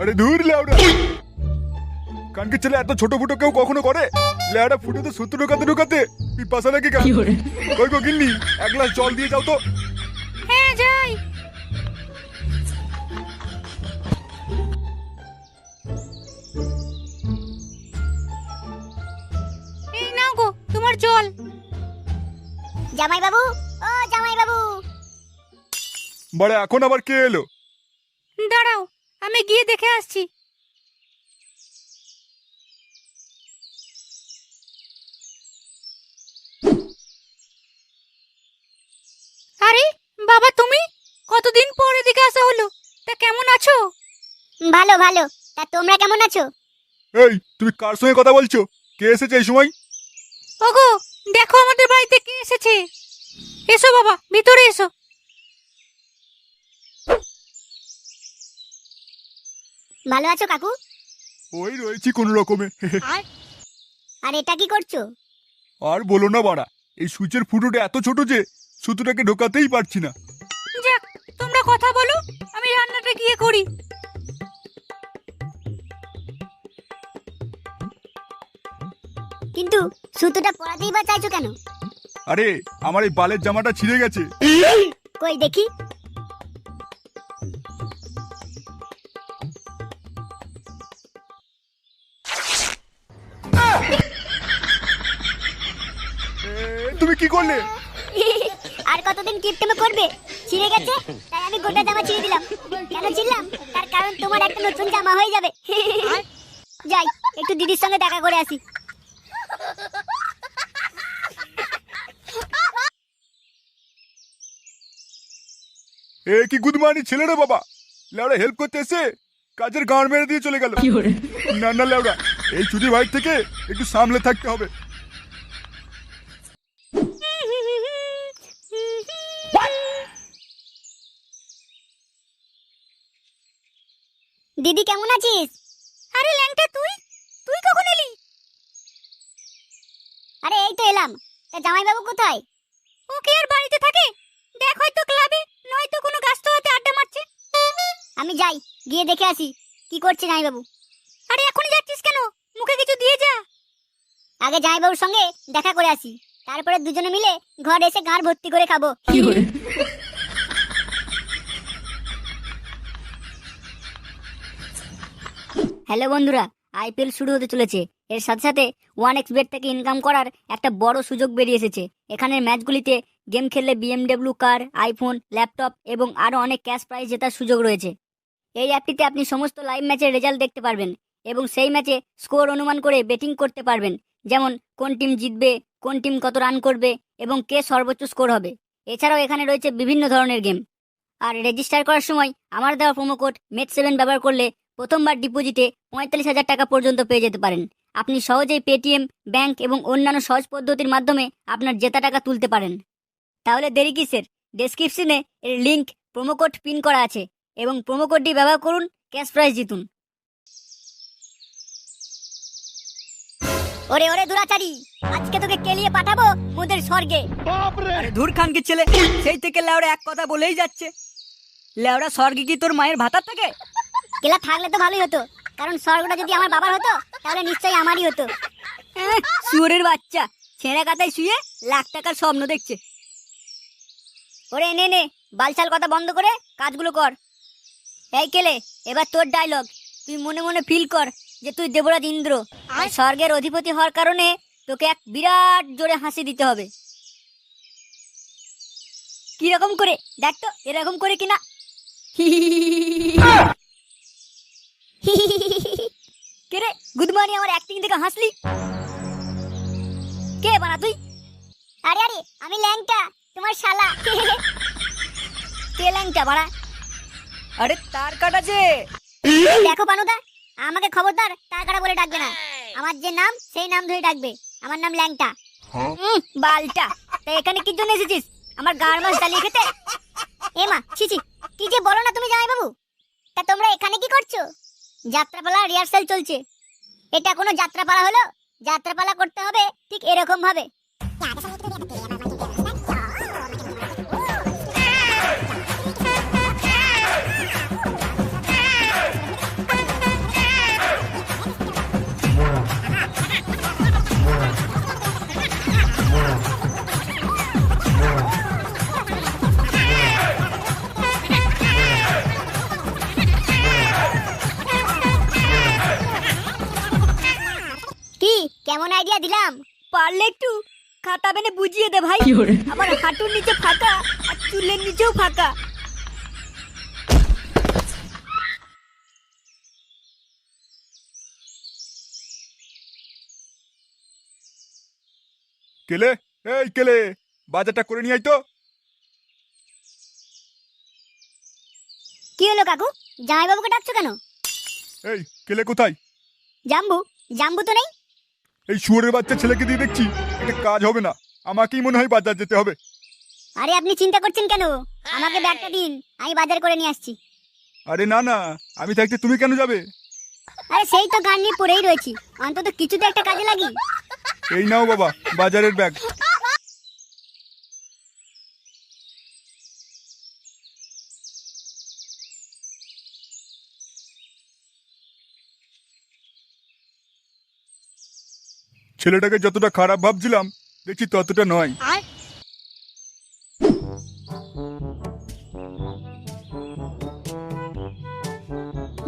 আরে ধুর লেওড়া, কানকে ছেলে এত ছোট ফুটো কেউ কখনো করে? লেওড়া ফুটো তো সত্তর ঢোকাতে ঢোকাতে পিপাসা নাকি কেন? কই গো গিন্নি, এক গ্লাস জল দিয়ে যাও তো। হ্যাঁ যাই। এই নাও গো তোমার জল। জামাই বাবু, ও জামাই বাবু। বাড়া এখন আবার কে এলো? দাঁড়াও, আমি গিয়ে দেখে আসছি। আরে বাবা, তুমি কতদিন পর এদিকে আসা হলো? তা কেমন আছো? ভালো ভালো, তা তোমরা কেমন আছো? এই তুমি কার সঙ্গে কথা বলছো? কে এসেছে এই সময়? ওগো দেখো আমাদের বাড়িতে কে এসেছে। এসো বাবা, ভিতরে এসো। ভালো আছো কাকু? ওই রয়েছি কোন রকমে। আর এটা কি করছো? আর বলো না বাড়া, এই সুচের ফুটোটা এত ছোট যে সুতোটাকে ঢোকাতেই পারছি না। যাক, তোমরা কথা বলো, আমি রান্নাটা গিয়ে করি। কিন্তু সুতোটা পরাতেই বা চাইছো কেন? আরে আমার এই বালের জামাটা ছিঁড়ে গেছে। কই দেখি। তুমি কি করলে? আর কতদিন কিপটেমে করবে? ছিঁড়ে গেছে তাই আমি গোটা জামা ছিঁড়ে দিলাম। কেন ছিঁড়লাম? তার কারণ তোমার একটা নতুন জামা হয়ে যাবে। যাই, একটু দিদির সঙ্গে দেখা করে আসি। এ কি গুদমানি ছেলে রে বাবা, লেওড়া হেল্প করতে এসে কাজের গাঁড় মেরে দিয়ে চলে গেল। না না লেওড়া, এই চুদি ভাই থেকে একটু সামলে থাকতে হবে। দিদি কেমন আছিস? আরে ল্যাংটা, তুই তুই কখন এলি? আরে এই তো এলাম। তা জামাই বাবু কোথায়? ও কি আর বাড়িতে থাকে? দেখ হয়তো ক্লাবে, নয়তো কোনো গাছতলাতে আড্ডা মারছে। আমি যাই, গিয়ে দেখে আসি কি করছে জামাই বাবু। আরে এখনই যাচ্ছিস কেন? মুখে কিছু দিয়ে যা। আগে জামাই বাবুর সঙ্গে দেখা করে আসি, তারপরে দুজনে মিলে ঘরে এসে গাঁড় ভর্তি করে খাবো। হ্যালো বন্ধুরা, আইপিএল শুরু হতে চলেছে। এর সাথে সাথে 1xBet থেকে ইনকাম করার একটা বড় সুযোগ বেরিয়ে এসেছে। এখানের ম্যাচগুলিতে গেম খেললে BMW কার, আইফোন, ল্যাপটপ এবং আরও অনেক ক্যাশ প্রাইজ জেতার সুযোগ রয়েছে। এই অ্যাপটিতে আপনি সমস্ত লাইভ ম্যাচের রেজাল্ট দেখতে পারবেন এবং সেই ম্যাচে স্কোর অনুমান করে বেটিং করতে পারবেন, যেমন কোন টিম জিতবে, কোন টিম কত রান করবে এবং কে সর্বোচ্চ স্কোর হবে। এছাড়াও এখানে রয়েছে বিভিন্ন ধরনের গেম। আর রেজিস্টার করার সময় আমার দেওয়া প্রোমো কোড MET7 ব্যবহার করলে প্রথমবার ডিপোজিটে 45,000 টাকা পর্যন্ত পেয়ে যেতে পারেন। আপনি সহজেই পেটিএম, ব্যাংক এবং অন্যান্য সহজ পদ্ধতির মাধ্যমে আপনার জেতা টাকা তুলতে পারেন। তাহলে দেরি কিসের? ডেসক্রিপশনে এর লিংক, প্রোমো কোড পিন করা আছে এবং প্রোমো কোডটি ব্যবহার করুন, ক্যাশ প্রাইজ জিতুন। ওরে ওরে দুরাচারী, আজকে তোকে কেলিয়ে পাঠাবো মোদের স্বর্গে। আরে ধুর খানকে ছেলে, সেই থেকে লেওড়া এক কথা বলেই যাচ্ছে। লেওড়া স্বর্গে কি তোর মায়ের ভাতার থাকে? কেলা থাকলে তো ভালোই হতো, কারণ স্বর্গটা যদি আমার বাবার হতো তাহলে নিশ্চয়ই আমারই হতো। শুয়োরের বাচ্চা, ছেঁড়া কাতায় শুয়ে লাখ টাকার স্বপ্ন দেখছে। ওরে নে নে, বালছাল কথা বন্ধ করে কাজগুলো কর। এই কেলে, এবার তোর ডায়লগ। তুই মনে মনে ফিল কর যে তুই দেবরাজ ইন্দ্র, আর স্বর্গের অধিপতি হওয়ার কারণে তোকে এক বিরাট জোরে হাসি দিতে হবে। কিরকম করে দেখ তো, এরকম করে কিনা। কে রে গুদমানি, আমার অ্যাক্টিং দেখে হাসলি? কে বানা তুই? আরে আরে আমি ল্যাংটা, তোমার শালা। কে ল্যাংটা বাড়া? আরে তার কাটা যে। দেখো পানুদা, আমাকে খবরদার তার কাটা বলে ডাকবে না। আমার যে নাম সেই নাম ধরে ডাকবে। আমার নাম ল্যাংটা। বালটা, তা এখানে কি জন্য এসেছিস? আমার গাড় মাছ জ্বালিয়ে খেতে? এ মা, ছি ছি, কি যে বলো না তুমি জামাই বাবু। তা তোমরা এখানে কি করছো? যাত্রাপালা রিহার্সাল চলছে। এটা কোনো যাত্রাপালা হলো? যাত্রাপালা করতে হবে ঠিক এরকম ভাবে। কেমন আইডিয়া দিলাম? পারলে একটু খাতা বেনে বুঝিয়ে দে ভাই। আমার হাঁটুর নিচে ফাঁকা আর চুলের নিচেও ফাঁকা। কেলে, এই কেলে, বাজারটা করে নিয়ে আই তো। কি হলো কাকু, জামাইবাবুকে ডাকছো কেন? এই কেলে কোথায়? জাম্বু, জাম্বু তো নেই। এই শুয়োরের বাচ্চা ছেলেকে দিয়ে দেখছি এটা কাজ হবে না, আমাকেই মনে হয় বাজার যেতে হবে। আরে আপনি চিন্তা করছেন কেন? আমাকে ব্যাগটা দিন, আমি বাজার করে নিয়ে আসছি। আরে না না, আমি থাকতে তুমি কেন যাবে? আরে সেই তো গান নিয়ে পড়েই রয়েছি, অন্তত কিছুতে একটা কাজে লাগি। এই নাও বাবা বাজারের ব্যাগ। ছেলেটাকে যতটা খারাপ ভাবছিলাম দেখছি ততটা নয়।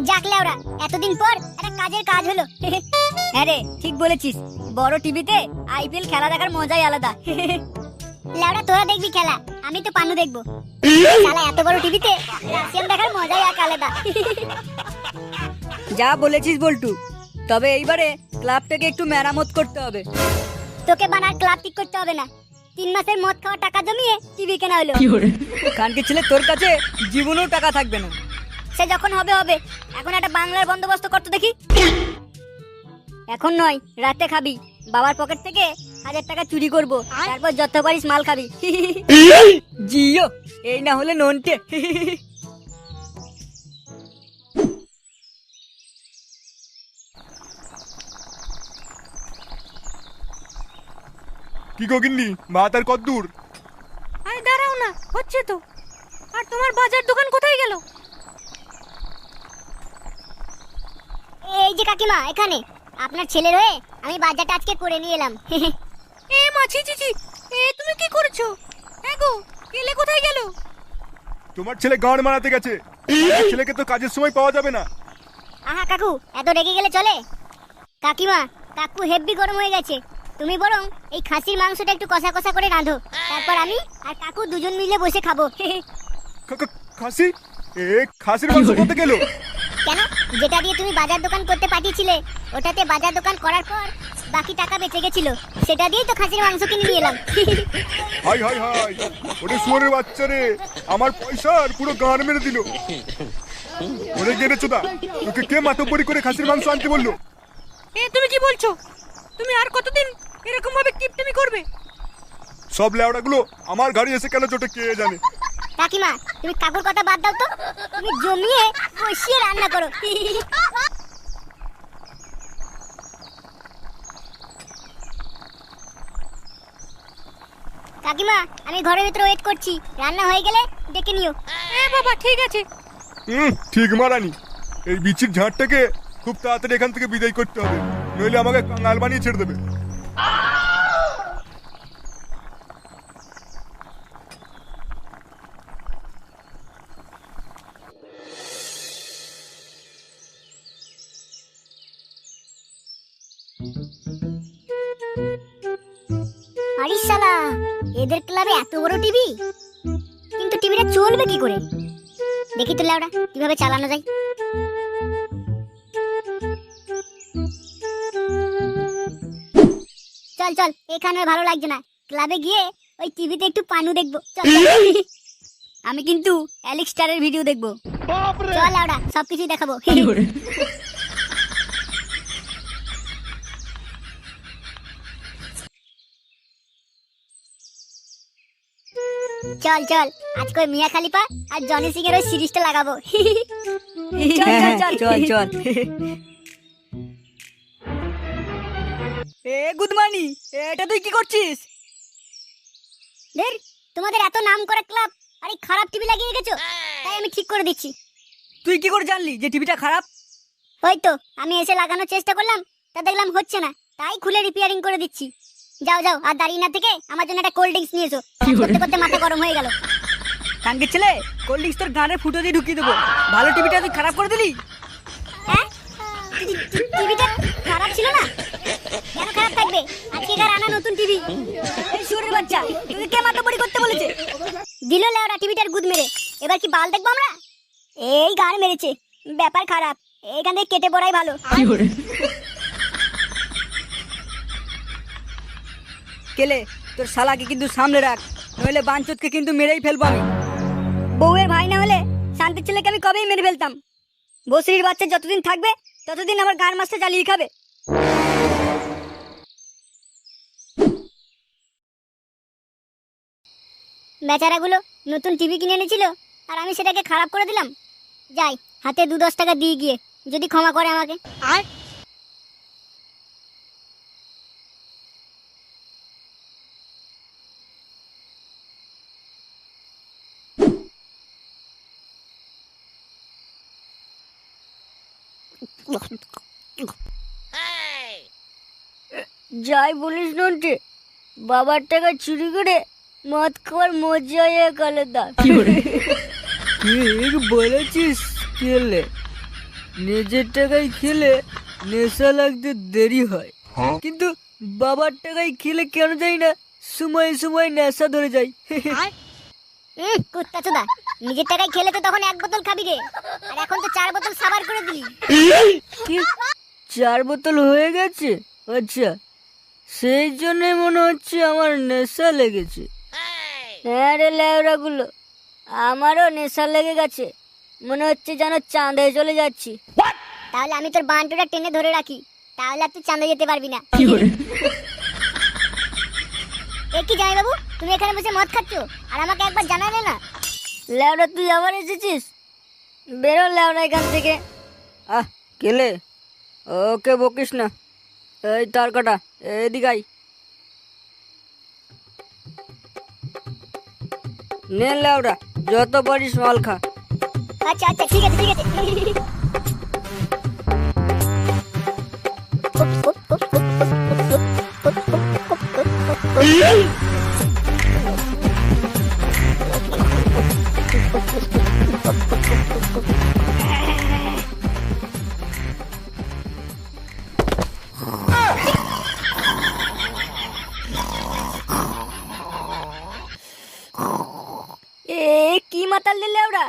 যাকলে ওরা এতদিন পর একটা কাজের কাজ হলো। হ্যাঁ রে, ঠিক বলেছিস। বড় টিভিতে আইপিএল খেলা দেখার মজাই আলাদা। লেওড়া তোরা দেখবি খেলা, আমি তো পানু দেখবো। শালা এত বড় টিভিতে রাশিয়ান দেখার মজাই এক আলাদা। যা বলেছিস বল্টু, তবে এইবারে ক্লাবটাকে একটু মেরামত করতে হবে। তোকে বানার ক্লাব ঠিক করতে হবে না, 3 মাসের মদ খাওয়া টাকা জমিয়ে টিভি কেনা হলো। খানকে ছেলে, তোর কাছে জীবনেও টাকা থাকবে না। সে যখন হবে হবে, এখন একটা বাংলার বন্দোবস্ত করতে দেখি। এখন নয়, রাতে খাবি। বাবার পকেট থেকে 1000 টাকা চুরি করব, তারপর যত পারিস মাল খাবি। জিও, এই না হলে নন্টে। কি গো গিন্নি, ভাত আর কত দূর? আরে দাঁড়াও না, হচ্ছে তো। আর তোমার বাজার দোকান কোথায় গেল? এই যে কাকিমা এখানে, আপনার ছেলের হয়ে আমি বাজারটা আজকে করে নিয়ে এলাম। এ মাছি চিচি, এ তুমি কি করছো? গো, কেলে কোথায় গেল? তোমার ছেলে গাঁড় মারাতে গেছে, আমার ছেলেকে তো কাজের সময় পাওয়া যাবে না। আহা কাকু, এত রেগে গেলে চলে? কাকিমা, কাকু হেব্বি গরম হয়ে গেছে, তুমি বরং এই খাসির মাংসটা একটু কষা কষা করে রাঁধো, তারপর আমি আর কাকু দুজন মিলে বসে খাবো। খাসি? এ খাসির মাংস করতে গেল কেন? যেটা দিয়ে তুমি বাজার দোকান করতে পাঠিয়েছিলে, ওটাতে বাজার দোকান করার পর বাকি টাকা বেঁচে গেছিল, সেটা দিয়েই তো খাসির মাংস কিনে নিয়ে এলাম। হাই হাই হাই, ওরে শুয়োরের বাচ্চা রে, আমার পয়সার পুরো গাঁড় মেরে দিল। ওরে গেড়ে চোদা, তোকে কে মাতব্বরি করে খাসির মাংস আনতে বললো? এ তুমি কি বলছো? তুমি আর কতদিন এরকম ভাবে টিপটিমি করবে? সব লেওড়াগুলো আমার গাড়ি এসে কেন চোটে কে জানে। কাকিমা, তুমি কাকুর কথা বাদ দাও তো, তুমি জমিয়ে বসিয়ে রান্না করো। কাকিমা, আমি ঘরের ভিতরে ওয়েট করছি, রান্না হয়ে গেলে ডেকে নিও। এ বাবা, ঠিক আছে। ঠিক মারানি, এই বিচির ঝাঁটটাকে খুব তাড়াতাড়ি এখান থেকে বিদায় করতে হবে, নইলে আমাকে কাঙাল বানিয়ে ছেড়ে দেবে। আরে শালা, এদের ক্লাবে এত বড় টিভি, কিন্তু টিভিটা চলবে কি করে? দেখি তো লেওড়া কিভাবে চালানো যায়। চল চল, এখানে ভালো লাগছে না, ক্লাবে গিয়ে ওই টিভিতে একটু পানু দেখবো। চল আমি কিন্তু অ্যালেক্স স্টারের ভিডিও দেখবো। চল লেওড়া, সবকিছুই দেখাবো। চল চল, আজকে ওই মিয়া খালিফা আর জনি সিং এর ওই সিরিজটা লাগাবো। চল চল চল। এ গুদমানি, এটা তুই কি করছিস? ধের, তোমাদের এত নাম করা ক্লাব আর এই খারাপ টিভি লাগিয়ে রেখেছো, তাই আমি ঠিক করে দিচ্ছি। তুই কি করে জানলি যে টিভিটা খারাপ? ওই তো আমি এসে লাগানোর চেষ্টা করলাম, তা দেখলাম হচ্ছে না, তাই খুলে রিপেয়ারিং করে দিচ্ছি। যাও যাও, আর দাঁড়িয়ে না থেকে আমার জন্য একটা কোল্ড ড্রিঙ্কস নিয়ে এসো, করতে করতে মাথা গরম হয়ে গেল। কানকে ছেলে, কোল্ড ড্রিঙ্কস তোর গানের ফুটো দিয়ে ঢুকিয়ে দেবো। ভালো টিভিটা তুই খারাপ করে দিলি। হ্যাঁ, টিভিটা খারাপ ছিল না? কেন খারাপ থাকবে? আজকেকার আনা নতুন টিভি। এই শুয়োরের বাচ্চা, তোকে কে মাতামারি করতে বলেছে? দিল লেওরা টিভিটার গুদ মেরে। এবার কি বাল দেখবো আমরা? এই গান মেরেছে, ব্যাপার খারাপ। এখান থেকে কেটে পড়াই ভালো। কেলে, তোর শালাকে কিন্তু সামনে রাখ, নইলে বাঞ্চতকে কিন্তু মেরেই ফেলবো আমি। বউয়ের ভাই না হলে শান্তির ছেলেকে আমি কবেই মেরে ফেলতাম। বসরির বাচ্চা যতদিন থাকবে ততদিন আমার গান মাছটা চালিয়ে খাবে। বেচারাগুলো নতুন টিভি কিনে এনেছিল আর আমি সেটাকে খারাপ করে দিলাম। যাই, হাতে 2-10 টাকা দিয়ে গিয়ে যদি ক্ষমা করে আমাকে। আর যাই বলিস নন্টে, বাবার টাকা চুরি করে মদ খাওয়ার মজাই এক আলাদা। ঠিক বলেছিস কেলে, নিজের টাকায় খেলে নেশা লাগতে দেরি হয়, কিন্তু বাবার টাকায় খেলে কেন যাই না সময় সময় নেশা ধরে যায়। কুত্তা চোদা, নিজের টাকায় খেলে তো তখন 1 বোতল খাবি রে, আর এখন তো 4 বোতল সাবার করে দিলি। কি 4 বোতল হয়ে গেছে? আচ্ছা, সেই জন্যই মনে হচ্ছে আমার নেশা লেগেছে। হ্যাঁ রে লেওড়াগুলো, আমারও নেশা লেগে গেছে, মনে হচ্ছে যেন চাঁদে চলে যাচ্ছি। তাহলে আমি তোর বান্টুটা টেনে ধরে রাখি, তাহলে আর তুই চাঁদে যেতে পারবি না। এ কি জামাই বাবু, তুমি এখানে বসে মদ খাচ্ছো আর আমাকে একবার জানালে না? লেওড়া, তুই আবার এসেছিস? বেরো লেওড়া এখান থেকে। কেলে, ওকে বকিস না। এই তার কাটা, এদিকে আই। নে লেওড়া, যত পারিস মাল খা। আচ্ছা আচ্ছা, ঠিক আছে ঠিক আছে। কি মাতাল দিলে ওরা?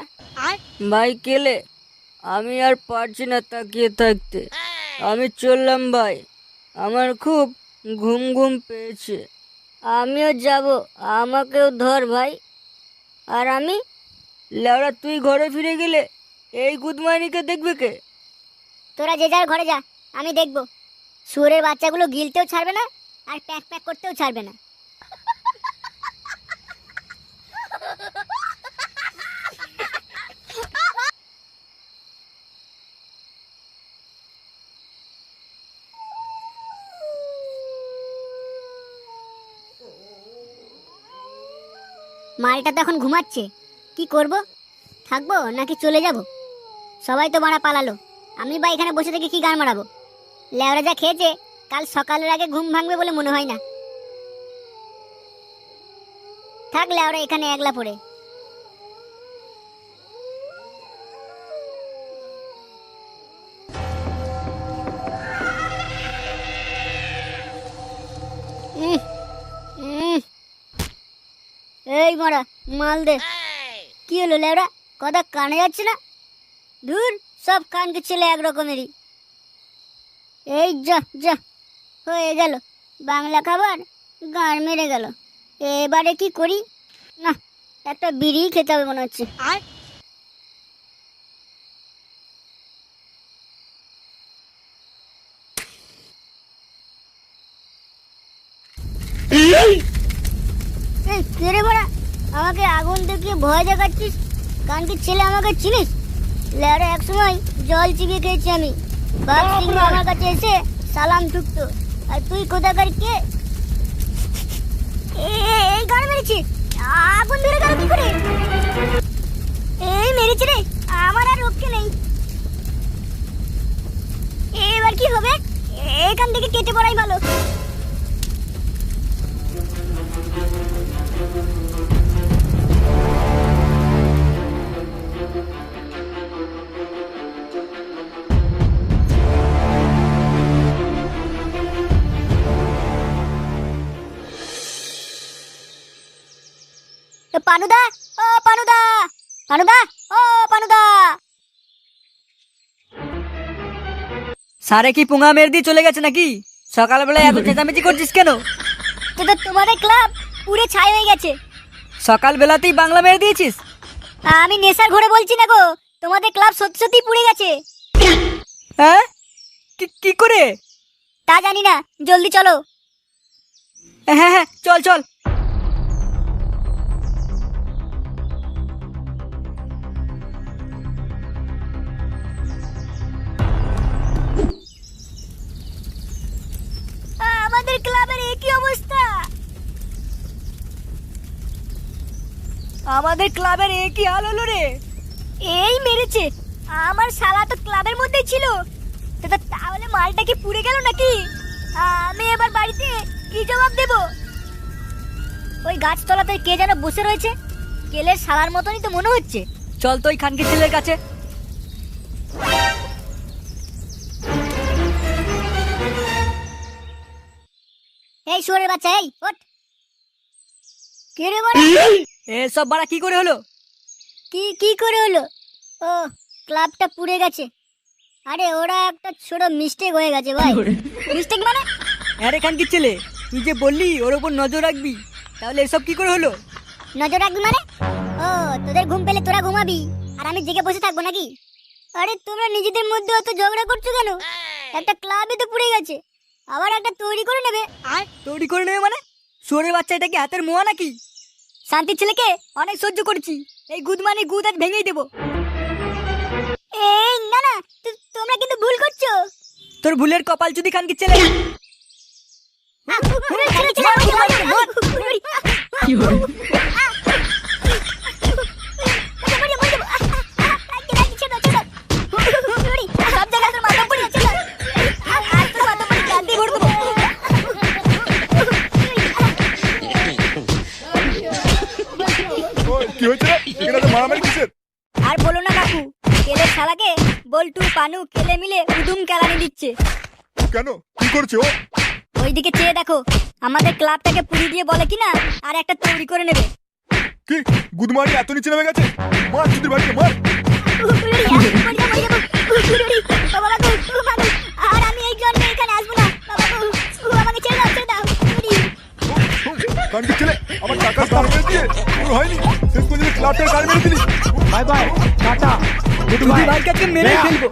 ভাই কেলে, আমি আর পারছি না তাকিয়ে থাকতে, আমি চললাম ভাই, আমার খুব ঘুম ঘুম পেয়েছে। আমিও যাব, আমাকেও ধর ভাই। আর আমি? লেওড়া, তুই ঘরে ফিরে গেলে এই গুদমাইনিকে দেখবে কে? তোরা যে যার ঘরে যা, আমি দেখবো। শুয়োরের বাচ্চাগুলো গিলতেও ছাড়বে না আর প্যাক প্যাক করতেও ছাড়বে না। মালটা তো এখন ঘুমাচ্ছে, কি করব? থাকবো নাকি চলে যাব? সবাই তো মারা পালালো, আমি বা এখানে বসে থেকে কি গান মারাবো? লেওরা যা খেয়েছে, কাল সকালের আগে ঘুম ভাঙবে বলে মনে হয় না। থাক লেওরা এখানে একলা পড়ে। এই মারা মাল দে। কি হলো লেওরা, কথা কানে যাচ্ছে না? ধুর, সব কানকে ছেলে একরকমেরই। এই যা যা, হয়ে গেল বাংলা খাবার, গাঁড় মেরে গেল। এবারে কি করি? না, একটা বিড়ি খেতে হবে মনে হচ্ছে। কে রে বড়া, আমাকে আগুন দেখিয়ে ভয় দেখাচ্ছিস? কানকে ছেলে, আমাকে চিনিস? লেরা, এক সময় জল চিবিয়ে খেয়েছি আমি। বাঘ সিংহ আমার কাছে এসে সালাম ঠুকতো, আর তুই কোথাকার কে? এই গান মেরেছি, আগুন ধরে গেল কি করে? এই মেরেছে রে, আমার আর রক্ষে নেই। এবার কি হবে? এখান থেকে কেটে পড়াই ভালো। পানুদা, ও পানুদা, পানুদা, ও পানুদা। সারে কি পুঙ্গা মেরে দিয়ে চলে গেছে নাকি? সকালবেলা এত চেঁচামেচি করছিস কেন? তো তোমাদের ক্লাব পুরো ছাই হয়ে গেছে। সকালবেলাতেই বাংলা মেরে দিয়েছিস? আমি নেশার ঘরে বলছি না গো, তোমাদের ক্লাব সত্যি সত্যি পুড়ে গেছে। হ্যাঁ, কি করে? তা জানি না, জলদি চলো। হ্যাঁ হ্যাঁ, চল চল। আমাদের ক্লাবের একই অবস্থা। আমাদের ক্লাবের কি হাল হলো রে? এই মেরেছে, আমার শালা তো ক্লাবের মধ্যেই ছিল। তাহলে মালটা কি পুড়ে গেল নাকি? আমি এবার বাড়িতে কি জবাব দেব? ওই গাছতলাতে কে যেন বসে রয়েছে, কেলের শালার মতনই তো মনে হচ্ছে। চল তো ওই খানকি ছেলের কাছে। এই শুয়োরের বাচ্চা, এই ওঠ। কে রে বড়? এসব বাড়া কি করে হলো? কি করে হলো? ও, ক্লাবটা পুড়ে গেছে। আরে ওরা একটা ছোট মিস্টেক হয়ে গেছে ভাই। মিস্টেক মানে? আরে খানকি ছেলে, তুই যে বললি ওর উপর নজর রাখবি, তাহলে এসব কি করে হলো? নজর রাখবি মানে? ও, তোদের ঘুম পেলে তোরা ঘুমাবি আর আমি জেগে বসে থাকবো নাকি? আরে তোমরা নিজেদের মধ্যে অত ঝগড়া করছো কেন? একটা ক্লাবই তো পুড়ে গেছে, আবার একটা তৈরি করে নেবে। আর তৈরি করে নেবে মানে? সোরে বাচ্চা, এটা কি হাতের মোয়া নাকি? শান্তির ছেলেকে অনেক সহ্য করেছি, এই গুদমানি গুদ আজ ভেঙেই দেবো। এই না না, তোমরা কিন্তু ভুল করছো। তোর ভুলের কপাল যদি খানকি ছেলে। ওই, কি হয়েছে? এখানে তো মারামারি কিসের? আর বলো না কাকু, কেলের শালাকে বল্টু পানু কেলে মিলে উদুম কেলানি দিচ্ছে। কেন, কি করছে ও? ওইদিকে চেয়ে দেখো, আমাদের ক্লাবটাকে পুরি দিয়ে বলে কিনা আর একটা তৈরি করে নেবে। কি গুদমানি এত নিচে নেমে গেছে? মার চুদির বাড়িতে মার। আর আমি এই জন্য এখানে আসবো না। আমাকে ছেড়ে দাও, ছেড়ে দাও। কানকি ছেলে, আমার টাকার গান মেরে দিয়ে পুরো হয়নি, শেষ পর্যন্ত ক্লাবটার গান মেরে দিলি। বাই বাই, টাটা, গুড তুই বাই। ভাইকে মেরে ফেলবো।